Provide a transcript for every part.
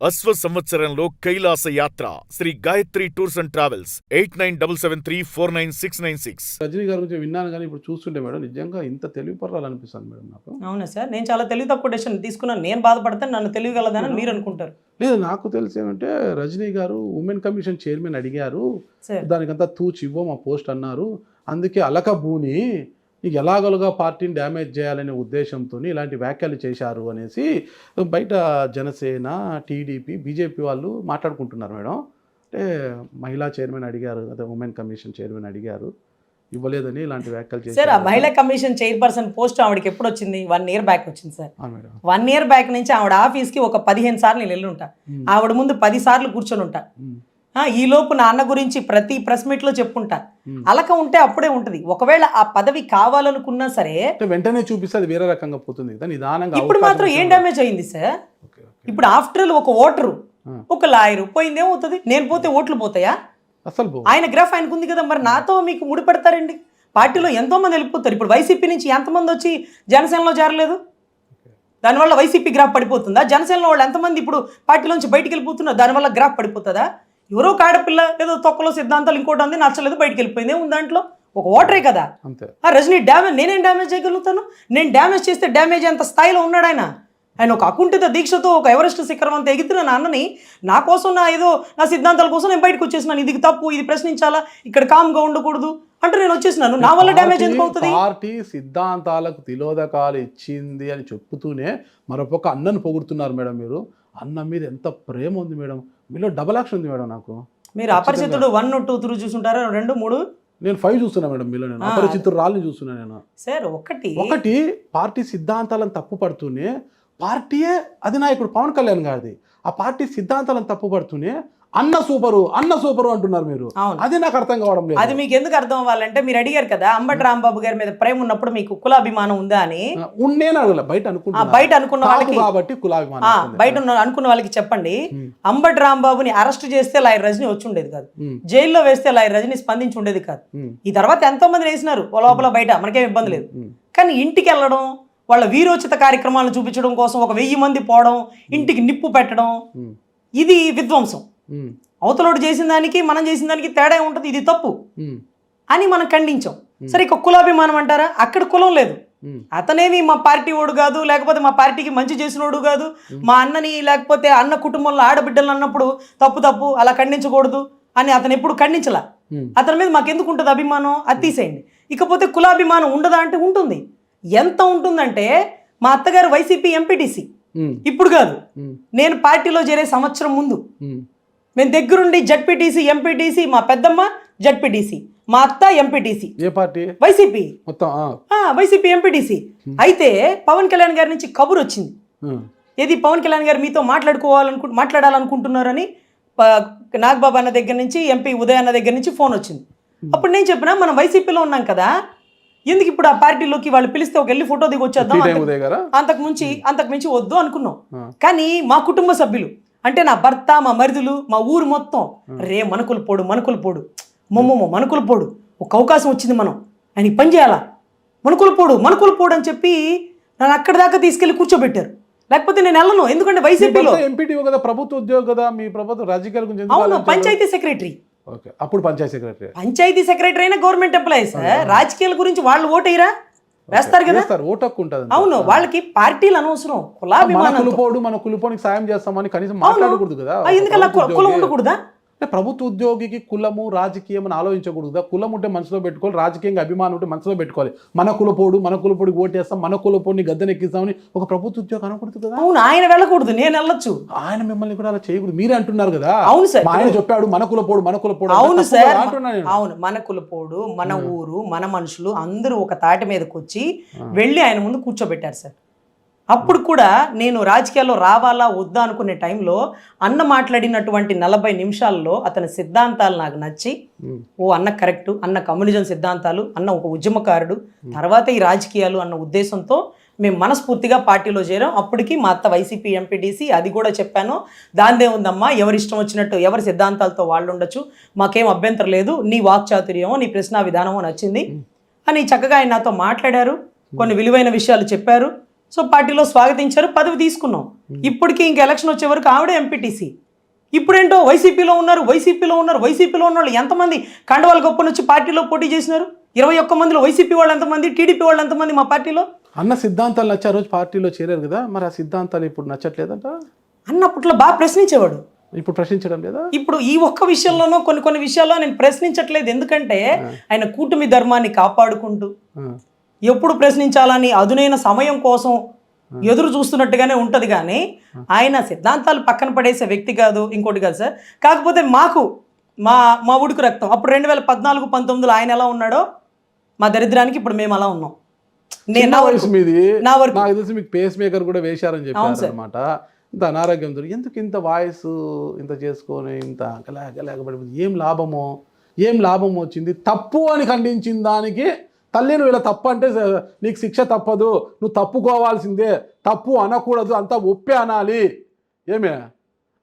అశ్వ సంవత్సరంలో కైలాస యాత్ర Shri Gayatri tours and travels 8977349696. Rajani గారి గురించి విన్నాను కానీ ఇప్పుడు చూస్తుంటే మేడం నిజంగా ఇంత తెలివిపర్రాలు అనిపిస్తుంది మేడం నాకు. అవునా సార్, నేను చాలా తెలివి తక్కువ డెసిషన్ తీసుకున్నాను. నేను బాధపడతాను, నన్ను తెలియగలదని మీరు అనుకుంటారు. లేదు, నాకు తెలిసి ఏమంటే రజనీ గారు ఉమెన్ కమిషన్ చైర్మన్ అడిగారు, దానికంతా తూచి ఇవ్వం ఆ పోస్ట్ అన్నారు, అందుకే అలకబూని నీకు ఎలాగలుగా పార్టీని డ్యామేజ్ చేయాలనే ఉద్దేశంతో ఇలాంటి వ్యాఖ్యలు చేశారు అనేసి బయట జనసేన, టీడీపీ, బీజేపీ వాళ్ళు మాట్లాడుకుంటున్నారు మేడం. అంటే మహిళా చైర్మన్ అడిగారు, అదే ఉమెన్ కమిషన్ చైర్మన్ అడిగారు, ఇవ్వలేదని ఇలాంటి వ్యాఖ్యలు చేశారు. సార్, ఆ మహిళా కమిషన్ చైర్పర్సన్ పోస్ట్ ఆవిడకి ఎప్పుడు వచ్చింది? 1 year బ్యాక్ వచ్చింది సార్. మేడం 1 year బ్యాక్ నుంచి ఆవిడ ఆఫీస్కి ఒక 15 సార్లు నేను వెళ్ళి ఉంటా, ఆవిడ ముందు 10 సార్లు కూర్చొని ఉంటా. ఈ లోపు నా అన్న గురించి ప్రతి ప్రెస్ మీట్ లో చెప్పుంటా. అలక ఉంటే అప్పుడే ఉంటది. ఒకవేళ ఆ పదవి కావాలనుకున్నా సరే వెంటనే చూపిస్తే అది వేరే రకంగా పోతుంది కదా, నిదానంగా. ఇప్పుడు మాత్రం ఏం డ్యామేజ్ అయింది సార్? ఇప్పుడు ఆఫ్టర్ ఆల్ ఒక ఓటరు, ఒక లాయరు పోయింది ఏమవుతుంది? నేను పోతే ఓట్లు పోతాయా? అసలు ఆయన గ్రాఫ్ ఆయనకు ఉంది కదా, మరి నాతో మీకు ముడిపెడతారండి? పార్టీలో ఎంతో మంది వెళ్ళిపోతారు. ఇప్పుడు వైసీపీ నుంచి ఎంతమంది వచ్చి జనసేనలో చేరలేదు? దానివల్ల వైసీపీ గ్రాఫ్ పడిపోతుందా? జనసేనలో వాళ్ళు ఎంతమంది ఇప్పుడు పార్టీలోంచి బయటికి వెళ్ళిపోతున్నారు, దానివల్ల గ్రాఫ్ పడిపోతుందా? ఎవరో ఆడపిల్ల ఏదో తొక్కలో సిద్ధాంతాలు ఇంకోటి ఉంది, నచ్చలేదు, బయటికి వెళ్ళిపోయింది, ఉంది దాంట్లో ఒక ఓటరే కదా. రజనీ డ్యామేజ్, నేనేం డ్యామేజ్ చేయగలుగుతాను? నేను డ్యామేజ్ చేస్తే డ్యామేజ్ అంత స్థాయిలో ఉన్నాడు ఆయన. ఆయన ఒక అకుంఠిత దీక్షతో ఒక ఎవరెస్ట్ శిఖరం అంతా ఎగిరిన నా అన్నని నా కోసం, నా సిద్ధాంతాల కోసం నేను బయటకు వచ్చేసినాను. ఇది తప్పు, ఇది ప్రశ్నించాలా, ఇక్కడ కామ్గా ఉండకూడదు అంటే నేను వచ్చేసినాను. నా వల్ల డ్యామేజ్ ఎందుకు అవుతుంది? పార్టీ సిద్ధాంతాలకు తిలోదకాలు ఇచ్చింది అని చెప్పుతూనే మరొక అన్నను పొగుడుతున్నారు మేడం. మీరు అన్న మీద ఎంత ప్రేమ ఉంది మేడం, మీలో డబల్ యాక్షన్ ఉంది మేడం. నాకు మీరు అపరిచితుడు 1, 2, 3 చూసుంటారా? 2, 3 నేను 5 చూస్తున్నా మేడం. మీలో నేను అపరిచితుడు రాళ్ళని చూస్తున్నా నేను. సార్, ఒకటి పార్టీ సిద్ధాంతాలను తప్పు పడుతూనే, పార్టీయే అధినాయకుడు పవన్ కళ్యాణ్ గారిది, ఆ పార్టీ సిద్ధాంతాలను తప్పు పడుతూనే అన్న సూపరు అంటున్నారు మీరు. అది నాకు అర్థం కావడం లేదు. అది మీకు ఎందుకు అర్థం అవ్వాలంటే, మీరు అడిగారు కదా అంబటి రాంబాబు గారి మీద ప్రేమ ఉన్నప్పుడు మీకు కులాభిమానం ఉందా అని. నేను అడగల, బయట అనుకున్న వాళ్ళకి కాబట్టి కులాభిమానం బయట అనుకున్న వాళ్ళకి చెప్పండి. అంబటి రాంబాబుని అరెస్ట్ చేస్తే లాయర్ రజనీ వచ్చి ఉండేది కాదు, జైల్లో వేస్తే లాయర్ రజనీ స్పందించి ఉండేది కాదు. ఈ తర్వాత ఎంతో మంది వేసినారు లోపల బయట, మనకేం ఇబ్బంది లేదు. కానీ ఇంటికి వెళ్ళడం, వాళ్ళ వీరోచిత కార్యక్రమాలను చూపించడం కోసం ఒక 1000 మంది పోవడం, ఇంటికి నిప్పు పెట్టడం, ఇది విధ్వంసం. అవతలోడు చేసిన దానికి మనం చేసిన దానికి తేడా ఉంటుంది, ఇది తప్పు అని మనం ఖండించాం. సరే, ఇక కులాభిమానం అంటారా? అక్కడ కులం లేదు. అతనేమి మా పార్టీ ఓడు కాదు, లేకపోతే మా పార్టీకి మంచి చేసినోడు కాదు, మా అన్నని లేకపోతే అన్న కుటుంబంలో ఆడబిడ్డలు అన్నప్పుడు తప్పు అలా ఖండించకూడదు అని అతను ఎప్పుడు ఖండించలా. అతని మీద మాకెందుకు ఉంటుంది అభిమానం? అది తీసేయండి. ఇకపోతే కులాభిమానం ఉండదా అంటే ఉంటుంది. ఎంత ఉంటుందంటే, మా అత్తగారు వైసీపీ ఎంపీటీసీ, ఇప్పుడు కాదు, నేను పార్టీలో చేరే సంవత్సరం ముందు మేము దగ్గరుండి జడ్పీటీసీ, ఎంపీటీసీ, మా పెద్దమ్మ జడ్పీటీసీ, మా అత్త ఎంపీటీసీ. ఏ పార్టీ? వైసీపీ. YCP MPTC. అయితే పవన్ కళ్యాణ్ గారి నుంచి కబురు వచ్చింది, ఏది పవన్ కళ్యాణ్ గారు మీతో మాట్లాడాలనుకుంటున్నారని. నాగబాబు అన్న దగ్గర నుంచి, ఎంపీ ఉదయ్ అన్న దగ్గర నుంచి ఫోన్ వచ్చింది. అప్పుడు నేను చెప్పినా, మనం వైసీపీలో ఉన్నాం కదా, ఎందుకు ఇప్పుడు ఆ పార్టీలోకి వాళ్ళు పిలిస్తే ఒక వెళ్ళి ఫోటో దిగి వచ్చేద్దాం, అంతకు మించి వద్దు అనుకున్నాం. కానీ మా కుటుంబ సభ్యులు అంటే నా భర్త, మా మరిదులు, మా ఊరు మొత్తం, రే మనుకులు పోడు మనుకులు పోడు, ఒక అవకాశం వచ్చింది, మనం ఆయన పని చేయాలా, మనుకులు పోడు అని చెప్పి నన్ను అక్కడి దాకా తీసుకెళ్లి కూర్చోబెట్టారు. లేకపోతే నేను వెళ్ళను, ఎందుకంటే వైసీపీలో ఎంపీటీ కదా, ప్రభుత్వ ఉద్యోగం కదా, మీ ప్రభుత్వ రాజకీయాల గురించి. అవును, పంచాయతీ సెక్రటరీ. అప్పుడు పంచాయతీ సెక్రటరీ అయినా గవర్నమెంట్ ఎంప్లాయీస్. రాజకీయాల గురించి వాళ్ళు ఓటేయరా? వేస్తారు కదా, ఓటు హక్కు ఉంటుంది. అవును, వాళ్ళకి పార్టీలు అనవసరం. కులాభిమానం, మన కులపోనికి సాయం చేస్తామని కనీసం మాట్లాడకూడదు కదా. ఎందుకలా కులం ఉండకూడదా? ప్రభుత్వ ఉద్యోగికి కులము రాజకీయం అని ఆలోచించకూడదు. కులం ఉంటే మనసులో పెట్టుకోవాలి, రాజకీయంగా అభిమానం ఉంటే మనసులో పెట్టుకోవాలి. మన కులపోడికి ఓటేస్తాం, మన కులపోడిని గద్దెనెక్కిస్తామని ఒక ప్రభుత్వ ఉద్యోగం అనకూడదు కదా. అవును, ఆయన వెళ్ళకూడదు, నేను వెళ్ళొచ్చు. ఆయన మిమ్మల్ని కూడా అలా చేయకూడదు, మీరే అంటున్నారు కదా. అవును సార్, ఆయన చెప్పాడు మన కులపోడు. అవును సార్, అవును, మన కులపోడు, మన ఊరు, మన మనుషులు అందరూ ఒక తాటి మీదకి వచ్చి వెళ్ళి ఆయన ముందు కూర్చోబెట్టారు సార్. అప్పుడు కూడా నేను రాజకీయాల్లో రావాలా వద్దా అనుకునే టైంలో అన్న మాట్లాడినటువంటి 40 నిమిషాల్లో అతని సిద్ధాంతాలు నాకు నచ్చి, అన్న కరెక్టు, అన్న కమ్యూనిజం సిద్ధాంతాలు, అన్న ఒక ఉద్యమకారుడు, తర్వాత ఈ రాజకీయాలు అన్న ఉద్దేశంతో మేము మనస్ఫూర్తిగా పార్టీలో చేరాం. అప్పటికి మా అత్త వైసీపీ ఎంపీటీసీ, అది కూడా చెప్పాను. దాందే ఉందమ్మా, ఎవరి ఇష్టం వచ్చినట్టు ఎవరి సిద్ధాంతాలతో వాళ్ళు ఉండొచ్చు, మాకేం అభ్యంతరం లేదు, నీ వాక్చాతుర్యమో నీ ప్రశ్నా విధానమో నచ్చింది అని చక్కగా ఆయన నాతో మాట్లాడారు. కొన్ని విలువైన విషయాలు చెప్పారు. సో పార్టీలో స్వాగతించారు, పదవి తీసుకున్నాం. ఇప్పటికీ ఇంక ఎలక్షన్ వచ్చే వరకు ఆవిడే ఎంపీటీసీ. ఇప్పుడేంటో వైసీపీలో ఉన్నారు వైసీపీలో ఉన్న వాళ్ళు ఎంతమంది కండవాళ్ళ గొప్ప నుంచి పార్టీలో పోటీ చేసినారు? 21 మందిలో వైసీపీ వాళ్ళు ఎంతమంది, టీడీపీ వాళ్ళు ఎంతమంది మా పార్టీలో? అన్న సిద్ధాంతాలు నచ్చే రోజు పార్టీలో చేరారు కదా, మరి ఆ సిద్ధాంతాలు ఇప్పుడు నచ్చట్లేదంట. అన్న అప్పట్లో బాగా ప్రశ్నించేవాడు, ఇప్పుడు ప్రశ్నించడం లేదా? ఇప్పుడు ఈ ఒక్క విషయంలోనూ కొన్ని విషయాల్లో నేను ప్రశ్నించట్లేదు. ఎందుకంటే ఆయన కూటమి ధర్మాన్ని కాపాడుకుంటూ ఎప్పుడు ప్రశ్నించాలని అదునైన సమయం కోసం ఎదురు చూస్తున్నట్టుగానే ఉంటది. కానీ ఆయన సిద్ధాంతాలు పక్కన పడేసే వ్యక్తి కాదు, ఇంకోటి కాదు సార్. కాకపోతే మాకు మా ఉడుకు రక్తం అప్పుడు 2014-19 ఆయన ఎలా ఉన్నాడో మా దరిద్రానికి ఇప్పుడు మేము అలా ఉన్నాం. నా వయసు మీది, నా వరకు నాకు తెలిసి మీకు పేస్ మేకర్ కూడా వేశారని చెప్పారు అనమాట. ఇంత అనారోగ్యంతో ఎందుకు ఇంత వాయిస్ ఇంత చేసుకొని ఇంత గలాగబడి ఏం లాభమో వచ్చింది? తప్పు అని ఖండించిన దానికి తల్లి నువ్వు ఇలా తప్పు అంటే నీకు శిక్ష తప్పదు, నువ్వు తప్పుకోవాల్సిందే, తప్పు అనకూడదు, అంతా ఒప్పే అనాలి ఏమే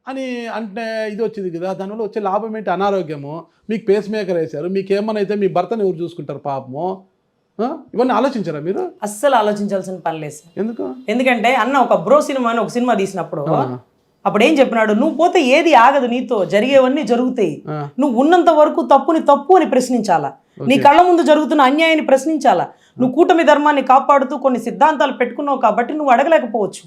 అని అంటే ఇది వచ్చింది కదా. దానివల్ల వచ్చే లాభం ఏంటి? అనారోగ్యము. మీకు పేస్ మేకర్ వేశారు, మీకేమన్నా అయితే మీ భర్తను ఎవరు చూసుకుంటారు పాపము? ఇవన్నీ ఆలోచించారా మీరు? అస్సలు ఆలోచించాల్సిన పని లేదు సార్. ఎందుకు? ఎందుకంటే అన్న ఒక బ్రో సినిమా అని ఒక సినిమా తీసినప్పుడు అప్పుడు ఏం చెప్పినాడు, నువ్వు పోతే ఏది ఆగదు, నీతో జరిగేవన్నీ జరుగుతాయి, నువ్వు ఉన్నంత వరకు తప్పుని తప్పు అని ప్రశ్నించాలా, నీ కళ్ళ ముందు జరుగుతున్న అన్యాయాన్ని ప్రశ్నించాలా. నువ్వు కూటమి ధర్మాన్ని కాపాడుతూ కొన్ని సిద్ధాంతాలు పెట్టుకున్నావు కాబట్టి నువ్వు అడగలేకపోవచ్చు.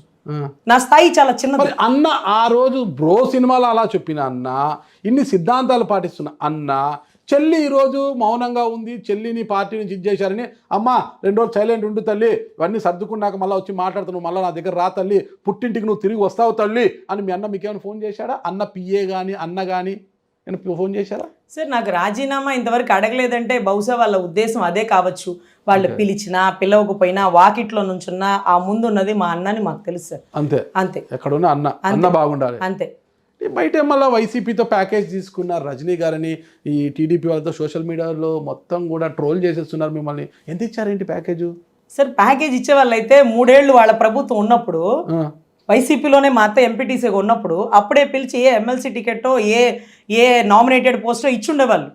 నా స్థాయి చాలా చిన్నది. అన్న ఆ రోజు బ్రో సినిమాలో అలా చెప్పిన అన్న, ఇన్ని సిద్ధాంతాలు పాటిస్తున్న అన్న, చెల్లి ఈరోజు మౌనంగా ఉంది, చెల్లిని పార్టీ నుంచి ఇచ్చేశారని, అమ్మ 2 రోజులు సైలెంట్ ఉండు తల్లి, ఇవన్నీ సర్దుకున్నాక మళ్ళీ వచ్చి మాట్లాడుతున్నావు, మళ్ళీ నా దగ్గర రా తల్లి, పుట్టింటికి నువ్వు తిరిగి వస్తావు తల్లి అని మీ అన్న మీకేమైనా ఫోన్ చేశాడా? అన్న పిఏ కానీ అన్న కానీ ఫోన్ చేశారా? సార్ నాకు రాజీనామా ఇంతవరకు అడగలేదంటే బహుశా వాళ్ళ ఉద్దేశం అదే కావచ్చు. వాళ్ళు పిలిచినా పిలవకపోయినా వాకిట్లో నుంచున్నా ఆ ముందున్నది మా అన్నని మాకు తెలుసు సార్. అంతే అంతే. ఎక్కడున్నా అన్న బాగుండాలి అంతే. బయట మళ్ళీ వైసీపీతో ప్యాకేజ్ తీసుకున్నారు రజనీ గారని, ఈ టీడీపీ వాళ్ళతో సోషల్ మీడియాలో మొత్తం కూడా ట్రోల్ చేసేస్తున్నారు మిమ్మల్ని. ఎంత ఇచ్చారేంటి ప్యాకేజు? సార్ ప్యాకేజ్ ఇచ్చే వాళ్ళు అయితే 3 ఏళ్ళు వాళ్ళ ప్రభుత్వం ఉన్నప్పుడు వైసీపీలోనే మా అత్త ఎంపీటీసీగా ఉన్నప్పుడు అప్పుడే పిలిచి ఏ ఎమ్మెల్సీ టికెట్టో ఏ నామినేటెడ్ పోస్టో ఇచ్చుండేవాళ్ళు.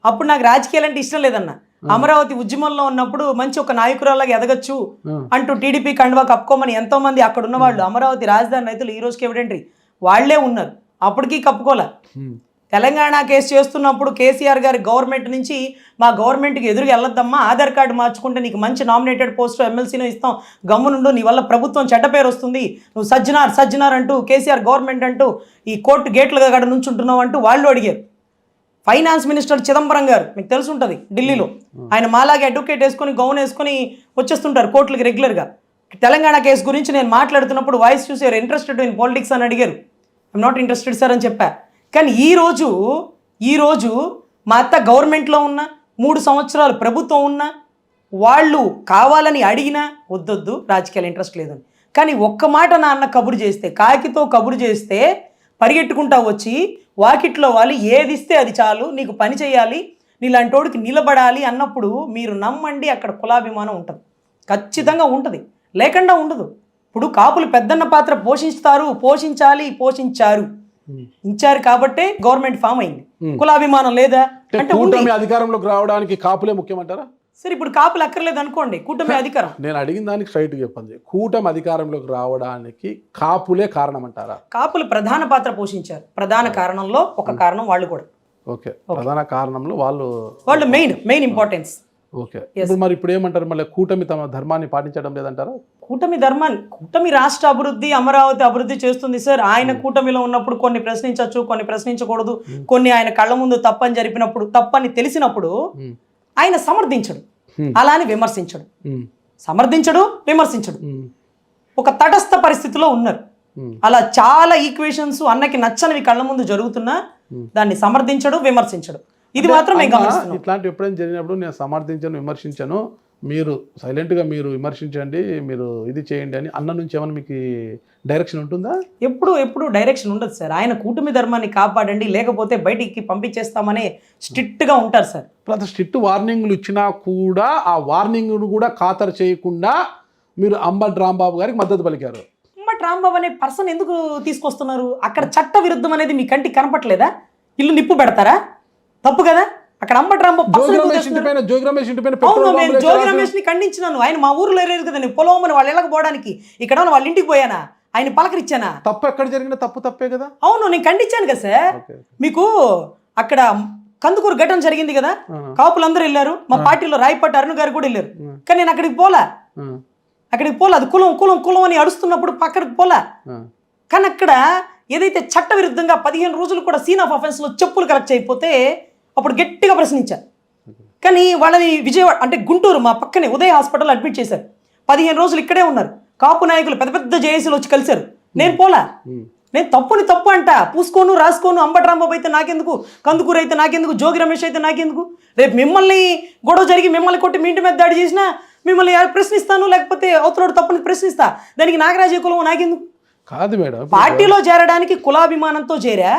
అప్పుడు నాకు రాజకీయాలు అంటే ఇష్టం లేదన్న. అమరావతి ఉద్యమంలో ఉన్నప్పుడు మంచి ఒక నాయకురాలాగా ఎదగచ్చు అంటూ టీడీపీ కండువా కప్పుకోమని ఎంతో మంది అక్కడ ఉన్న వాళ్ళు అమరావతి రాజధాని రైతులు ఈ రోజుకి ఎవిడెంటరీ వాళ్లే ఉన్నారు. అప్పటికీ కప్పుకోలే. తెలంగాణ కేసు చేస్తున్నప్పుడు కేసీఆర్ గారి గవర్నమెంట్ నుంచి మా గవర్నమెంట్కి ఎదురుగా వెళ్ళొద్దమ్మా, ఆధార్ కార్డు మార్చుకుంటే నీకు మంచి నామినేటెడ్ పోస్టు ఎమ్మెల్సీలో ఇస్తాం, గమ్మునుండు, నీ వల్ల ప్రభుత్వం చెడ్డ పేరు వస్తుంది, నువ్వు సజ్జనార్ అంటూ కేసీఆర్ గవర్నమెంట్ అంటూ ఈ కోర్టు గేట్లుగా గడ నుంచుంటున్నావు అంటూ వాళ్ళు అడిగారు. ఫైనాన్స్ మినిస్టర్ చిదంబరం గారు మీకు తెలిసి ఉంటుంది ఢిల్లీలో, ఆయన మాలాగే అడ్వకేట్ వేసుకొని గౌన్ వేసుకొని వచ్చేస్తుంటారు కోర్టులకి రెగ్యులర్గా. తెలంగాణ కేసు గురించి నేను మాట్లాడుతున్నప్పుడు వాయిస్ చూసి ఎవరు ఇంట్రెస్టెడ్ ఇన్ పాలిటిక్స్ అని అడిగారు. ఐఎమ్ నాట్ ఇంట్రెస్టెడ్ సార్ అని చెప్పా. కానీ ఈరోజు మా అత్త గవర్నమెంట్లో ఉన్న 3 సంవత్సరాలు ప్రభుత్వం ఉన్న వాళ్ళు కావాలని అడిగినా వద్దొద్దు రాజకీయాలు ఇంట్రెస్ట్ లేదని. కానీ ఒక్క మాట నా అన్న కబురు చేస్తే, కాకితో కబురు చేస్తే పరిగెట్టుకుంటా వచ్చి వాకిట్లో వాళ్ళు ఏది ఇస్తే అది చాలు, నీకు పని చేయాలి, నీలాంటోడికి నిలబడాలి అన్నప్పుడు మీరు నమ్మండి అక్కడ కులాభిమానం ఉంటుంది, ఖచ్చితంగా ఉంటుంది, లేకుండా ఉండదు. ఇప్పుడు కాపులు పెద్దన్న పాత్ర పోషించారు ఇచ్చారు కాబట్టే గవర్నమెంట్ ఫామ్ అయింది. కులాభిమానం లేదా అంటే కూటమి అధికారంలోకి రావడానికి కాపులే ముఖ్యమంటారా? సరే ఇప్పుడు కాపులు అక్కర్లేదు అనుకోండి, కూటమి అధికారం. నేను అడిగిన దానికి స్ట్రైట్ చెప్పండి, కూటమి అధికారంలోకి రావడానికి కాపులే కారణం అంటారా? కాపులు ప్రధాన పాత్ర పోషించారు. ప్రధాన కారణంలో ఒక కారణం వాళ్ళు కూడా. ఓకే, ప్రధాన కారణంలో వాళ్ళు మెయిన్ ఇంపార్టెన్స్. ఓకే, మరి ఇప్పుడు ఏమంటారు, మళ్ళీ కూటమి తమ ధర్మాన్ని పాటించడం లేదంటారా? కూటమి రాష్ట్ర అభివృద్ధి, అమరావతి అభివృద్ధి చేస్తుంది సార్. ఆయన కూటమిలో ఉన్నప్పుడు కొన్ని ప్రశ్నించవచ్చు, కొన్ని ప్రశ్నించకూడదు, కొన్ని ఆయన కళ్ళ ముందు తప్పని జరిపినప్పుడు, తప్పని తెలిసినప్పుడు ఆయన సమర్థించడు, అలాని విమర్శించడు. ఒక తటస్థ పరిస్థితిలో ఉన్నారు. అలా చాలా ఈక్వేషన్స్ అన్నకి నచ్చనివి కళ్ళ ముందు జరుగుతున్నా దాన్ని సమర్థించడు, విమర్శించడు. ఇది మాత్రం ఇట్లాంటి ఎప్పుడైనా జరిగినప్పుడు నేను సమర్థించను, విమర్శించను, మీరు సైలెంట్గా మీరు విమర్శించండి, మీరు ఇది చేయండి అని అన్న నుంచి ఏమైనా మీకు డైరెక్షన్ ఉంటుందా? ఎప్పుడు డైరెక్షన్ ఉండదు సార్. ఆయన కూటమి ధర్మాన్ని కాపాడండి, లేకపోతే బయటికి పంపించేస్తామనే స్ట్రిక్ట్గా ఉంటారు సార్. ప్రతి స్ట్రిక్ట్ వార్నింగ్లు ఇచ్చినా కూడా ఆ వార్నింగ్ను కూడా ఖాతరు చేయకుండా మీరు అంబటి రాంబాబు గారికి మద్దతు పలికారు. అంబటి రాంబాబు అనే పర్సన్ ఎందుకు తీసుకొస్తున్నారు? అక్కడ చట్ట విరుద్ధం అనేది మీ కంటికి కనపట్లేదా? ఇల్లు నిప్పు పెడతారా? తప్పు కదా. అక్కడ అంబటి రాంబాబు జోగి రమేష్ ఇంటి పైన అవును పెట్రోల్ నేను బాంబులు జోగి వేశారు. రమేష్ ని ఖండించినాను. ఆయన మా ఊర్లో లేదు కదా, నేను పొలవమని వాళ్ళ ఇళ్ళకి పోవడానికి ఇక్కడ వాళ్ళ ఇంటికి పోయానా, ఆయన పలకరించానా? తప్పు ఎక్కడ జరిగినా తప్పే కదా. అవును నేను ఖండించాను కదా సార్. మీకు అక్కడ కందుకూరు ఘటన జరిగింది కదా, కాపులందరూ వెళ్ళారు, మా పార్టీలో రాయపాటి అరుణ్ గారు కూడా వెళ్ళారు, కానీ నేను అక్కడికి పోలా. అది కులం కులం కులం అని అడుస్తున్నప్పుడు పక్కడికి పోలా. కానీ అక్కడ ఏదైతే చట్ట విరుద్ధంగా 15 రోజులు కూడా సీన్ ఆఫ్ అఫెన్స్ లో చెప్పులు కలెక్ట్ అయిపోతే అప్పుడు గట్టిగా ప్రశ్నించారు. కానీ వాళ్ళని విజయవాడ అంటే గుంటూరు మా పక్కనే ఉదయ్ హాస్పిటల్ అడ్మిట్ చేశారు. 15 రోజులు ఇక్కడే ఉన్నారు. కాపు నాయకులు పెద్ద పెద్ద జేఏసీలు వచ్చి కలిశారు. నేను పోలా. నేను తప్పుని తప్పు అంట, పూసుకోను రాసుకోను. అంబటి రాంబాబు అయితే నాకెందుకు, కందుకూరు అయితే నాకెందుకు, జోగి రమేష్ అయితే నాకెందుకు? రేపు మిమ్మల్ని గొడవ జరిగి మిమ్మల్ని కొట్టి మీ ఇంటి మీద దాడి చేసినా మిమ్మల్ని ప్రశ్నిస్తాను, లేకపోతే అవతలోడు తప్పుని ప్రశ్నిస్తా. దానికి నాగరాజే కులం నాకెందుకు? కాదు మేడం, పార్టీలో చేరడానికి కులాభిమానంతో చేరా.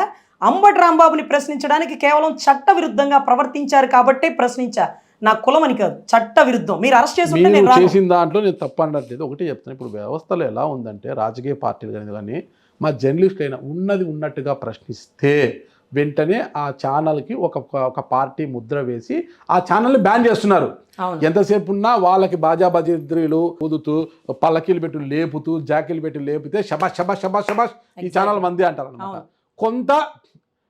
అంబటి రాంబాబుని ప్రశ్నించడానికి కేవలం చట్ట విరుద్ధంగా ప్రవర్తించారు కాబట్టే ప్రశ్నించా. నా కులం అని కాదు, చట్ట విరుద్ధం. మీరు అరెస్ట్ చేసి చేసిన దాంట్లో నేను తప్పు అనట్లేదు. ఒకటి చెప్తాను, ఇప్పుడు వ్యవస్థలో ఎలా ఉందంటే రాజకీయ పార్టీలు కానీ మా జర్నలిస్టులు అయినా ఉన్నది ఉన్నట్టుగా ప్రశ్నిస్తే వెంటనే ఆ ఛానల్కి ఒక పార్టీ ముద్ర వేసి ఆ ఛానల్ని బ్యాన్ చేస్తున్నారు. ఎంతసేపు ఉన్నా వాళ్ళకి బాజా బజీద్రీలు ఊదుతూ పల్లకీలు పెట్టి లేపుతూ జాకీలు పెట్టి లేపితే శబాష్ శబాష్ శబాష్ శబాష్ ఈ ఛానల్ మంది అంటారు అనమాట. కొంత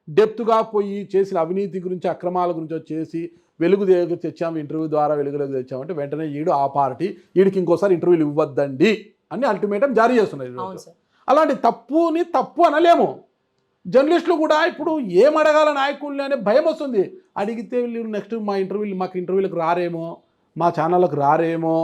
డెప్త్గా పోయి చేసిన అవినీతి గురించి అక్రమాల గురించి చేసి వెలుగు తెచ్చాము, ఇంటర్వ్యూ ద్వారా వెలుగులోకి తెచ్చామంటే వెంటనే ఆ పార్టీ వీడికి ఇంకోసారి ఇంటర్వ్యూలు ఇవ్వద్దండి అని అల్టిమేటం జారీ చేస్తున్నారు. అలాంటి తప్పుని తప్పు అనలేము. జర్నలిస్టులు కూడా ఇప్పుడు ఏం అడగాల నాయకుల్ని అనే భయం వస్తుంది. అడిగితే వీళ్ళు నెక్స్ట్ మాకు ఇంటర్వ్యూలకు రారేమో, మా ఛానళ్ళకు రారేమో,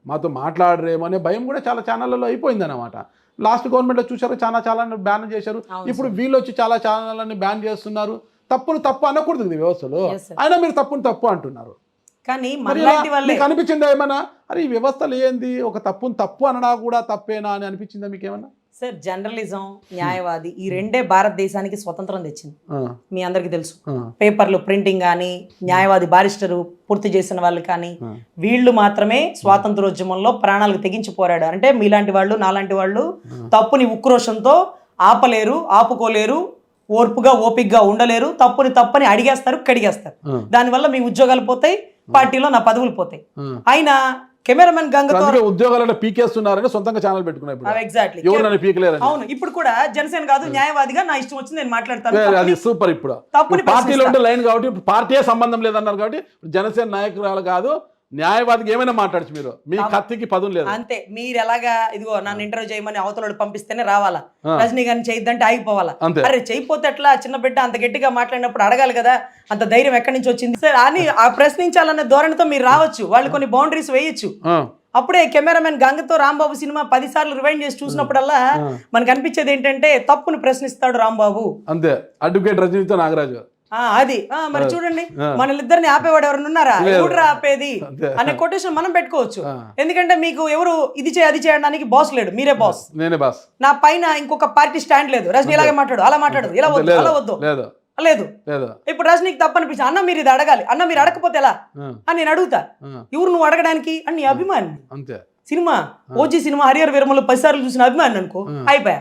మాతో మాట్లాడరేమో అనే భయం కూడా చాలా ఛానళ్ళలో అయిపోయిందన్నమాట. లాస్ట్ గవర్నమెంట్లో చూశారు, చాలా బ్యాన్ చేశారు. ఇప్పుడు వీళ్ళు వచ్చి చాలా ఛానళ్ళని బ్యాన్ చేస్తున్నారు. తప్పును తప్పు అనకూడదు ఇది వ్యవస్థలో, అయినా మీరు తప్పును తప్పు అంటున్నారు. కానీ మీకు అనిపించిందా ఏమన్నా, అరే ఈ వ్యవస్థలు ఏంది, ఒక తప్పును తప్పు అనడా కూడా తప్పేనా అని అనిపించిందా మీకు ఏమన్నా? సార్ జర్నలిజం, న్యాయవాది ఈ రెండే భారతదేశానికి స్వతంత్రం తెచ్చింది. మీ అందరికీ తెలుసు. పేపర్లు ప్రింటింగ్ కానీ, న్యాయవాది బారిస్టరు పూర్తి చేసిన వాళ్ళు కానీ, వీళ్ళు మాత్రమే స్వాతంత్రోద్యమంలో ప్రాణాలకు తెగించి పోరాడారు. అంటే మీలాంటి వాళ్ళు నాలాంటి వాళ్ళు తప్పుని ఉక్రోషంతో ఆపలేరు, ఆపుకోలేరు, ఓర్పుగా ఓపికగా ఉండలేరు. తప్పుని అడిగేస్తారు, కడిగేస్తారు. దానివల్ల మీ ఉద్యోగాలు పోతాయి, పార్టీలో నా పదవులు పోతాయి. అయినా కెమెరామెన్ గంగతో ఉద్యోగాలను పీకేస్తున్నారని సొంతంగా ఛానల్ పెట్టుకున్నారు. ఎగ్జాక్ట్లీ. అవును, ఇప్పుడు కూడా జనసేన కాదు, న్యాయవాదిగా నా ఇష్టం వచ్చింది నేను మాట్లాడతాను. అది సూపర్. ఇప్పుడు పార్టీలో ఉంటే లైన్ కాబట్టి పార్టీయే సంబంధం లేదన్నారు కాబట్టి జనసేన నాయకురాలు కాదు, న్యాయవాదికి ఏమైనా మాట్లాడచ్చు. మీరు మీ కత్తికి పదులు లేదు అంతే. మీరు ఎలాగా ఇదిగో నన్ను ఇంటర్వ్యూ చేయమని అవతల పంపిస్తేనే రావాలా, రజనీ గారిని చేయొద్దంటే ఆగిపోవాలా? అరే చేయపోతే ఎట్లా? చిన్న బిడ్డ అంత గట్టిగా మాట్లాడినప్పుడు అడగాలి కదా, అంత ధైర్యం ఎక్కడి నుంచి వచ్చింది సార్ అని ఆ ప్రశ్నించాలనే ధోరణితో మీరు రావచ్చు. వాళ్ళు కొన్ని బౌండరీస్ వేయొచ్చు. అప్పుడే కెమెరామెన్ గంగతో రాంబాబు సినిమా 10 సార్లు రివైండ్ చేసి చూసినప్పుడల్లా మనకు అనిపించేది ఏంటంటే తప్పును ప్రశ్నిస్తాడు రాంబాబు. అంతే. అడ్వకేట్ రజనీతో నాగరాజు అది మరి చూడండి, మనలిద్దరిని ఆపేవాడు ఎవరైనా ఉన్నారా? ఎవడురా ఆపేది అనే కొటేషన్ మనం పెట్టుకోవచ్చు. ఎందుకంటే మీకు ఎవరు ఇది అది చేయడానికి బాస్ లేడు, మీరే బాస్. నేనే బాస్. నా పైన ఇంకొక పార్టీ స్టాండ్ లేదు. రజనీ ఇలాగే మాట్లాడు, అలా మాట్లాడు, ఇలా వద్దు, అలా వద్దు, లేదు. ఇప్పుడు రజనీకి తప్పనిపించి అన్న మీరు ఇది అడగాలి, అన్న మీరు అడగకపోతే ఎలా అని నేను అడుగుతా. ఎవరు నువ్వు అడగడానికి అని నీ అభిమాని. అంతే. సినిమా ఓజీ సినిమా హరిహర వీరమలో 10 సార్లు చూసిన అభిమాని అనుకో, అయిపోయా.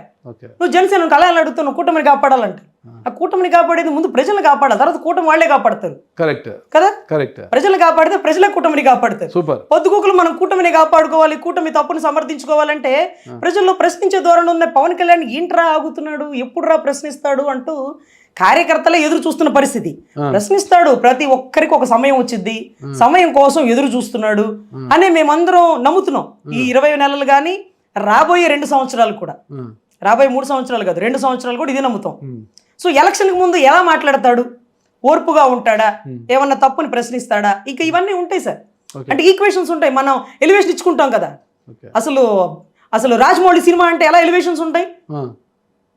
నువ్వు జనసేన అలా అడుగుతావు, కూటమిని కాపాడాలంటే ఆ కూటమిని కాపాడేది ముందు ప్రజలను కాపాడాలి, తర్వాత కూటమి వాళ్లే కాపాడతారు. కరెక్ట్ కదా? కరెక్ట్. ప్రజలు కాపాడితే ప్రజలే కూటమిని కాపాడతారు. సూపర్. పొద్దుగూకులు మనం కూటమిని కాపాడుకోవాలి, కూటమి తప్పుని సమర్థించుకోవాలంటే ప్రజల్లో ప్రశ్నించే ధోరణి ఉన్న పవన్ కళ్యాణ్ ఏంట్రా ఆగుతున్నాడు, ఎప్పుడురా ప్రశ్నిస్తాడు అంటూ కార్యకర్తలే ఎదురు చూస్తున్న పరిస్థితి. ప్రశ్నిస్తాడు, ప్రతి ఒక్కరికి ఒక సమయం వచ్చింది, సమయం కోసం ఎదురు చూస్తున్నాడు అనే మేమందరం నమ్ముతున్నాం. ఈ 20 నెలలు కానీ రాబోయే 2 సంవత్సరాలు కూడా, రాబోయే 3 సంవత్సరాలు కాదు 2 సంవత్సరాలు కూడా ఇది నమ్ముతాం. సో ఎలక్షన్కి ముందు ఎలా మాట్లాడతాడు, ఓర్పుగా ఉంటాడా, ఏమన్నా తప్పుని ప్రశ్నిస్తాడా, ఇక ఇవన్నీ ఉంటాయి సార్. అంటే ఈక్వేషన్స్ ఉంటాయి, మనం ఎలివేషన్ ఇచ్చుకుంటాం కదా. అసలు రాజమౌళి సినిమా అంటే ఎలా ఎలివేషన్స్ ఉంటాయి,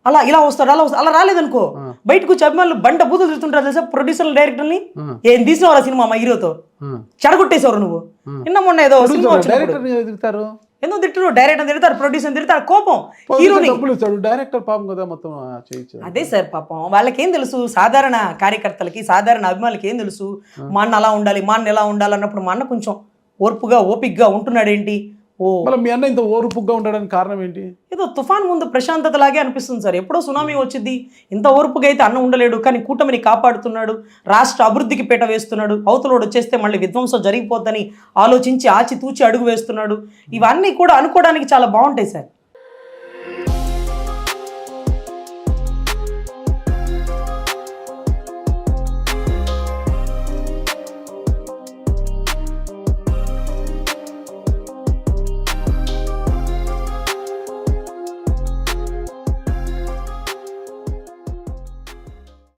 అలా ఇలా వస్తాడు, అలా రాలేదనుకో బయటకు వచ్చి అభిమానులు బంట బూతులు తిరుగుతుంటారు తెలుసా ప్రొడ్యూసర్ డైరెక్టర్ని. ఏం తీసినవరా సినిమా మా హీరోతో చెడగొట్టేసారు నువ్వు. నిన్న మొన్న ఏదో సినిమా తిడతారు, ఎందుకు తిట్టారు? డైరెక్టర్ తిడతారు, ప్రొడ్యూసర్ తిడతారు, కోపం హీరోని. డైరెక్టర్ పాపం కదా మొత్తం. అదే సార్ పాపం వాళ్ళకేం తెలుసు, సాధారణ కార్యకర్తలకి సాధారణ అభిమానులకి ఏం తెలుసు. మా అన్న అలా ఉండాలి, మా అన్న ఎలా ఉండాలి అన్నప్పుడు మా అన్న కొంచెం ఓర్పుగా ఓపిక్గా ఉంటున్నాడు ఏంటి, ఓ మళ్ళీ మీ అన్న ఇంత ఓర్పుగా ఉండడానికి కారణం ఏంటి? ఏదో తుఫాన్ ముందు ప్రశాంతత లాగే అనిపిస్తుంది సార్. ఎప్పుడో సునామీ వచ్చింది, ఇంత ఓర్పుగా అయితే అన్న ఉండలేడు, కానీ కూటమిని కాపాడుతున్నాడు, రాష్ట్ర అభివృద్ధికి పీట వేస్తున్నాడు, అవతలోడు వచ్చేస్తే మళ్ళీ విధ్వంసం జరిగిపోద్దని ఆలోచించి ఆచితూచి అడుగు వేస్తున్నాడు. ఇవన్నీ కూడా అనుకోవడానికి చాలా బాగుంటాయి సార్.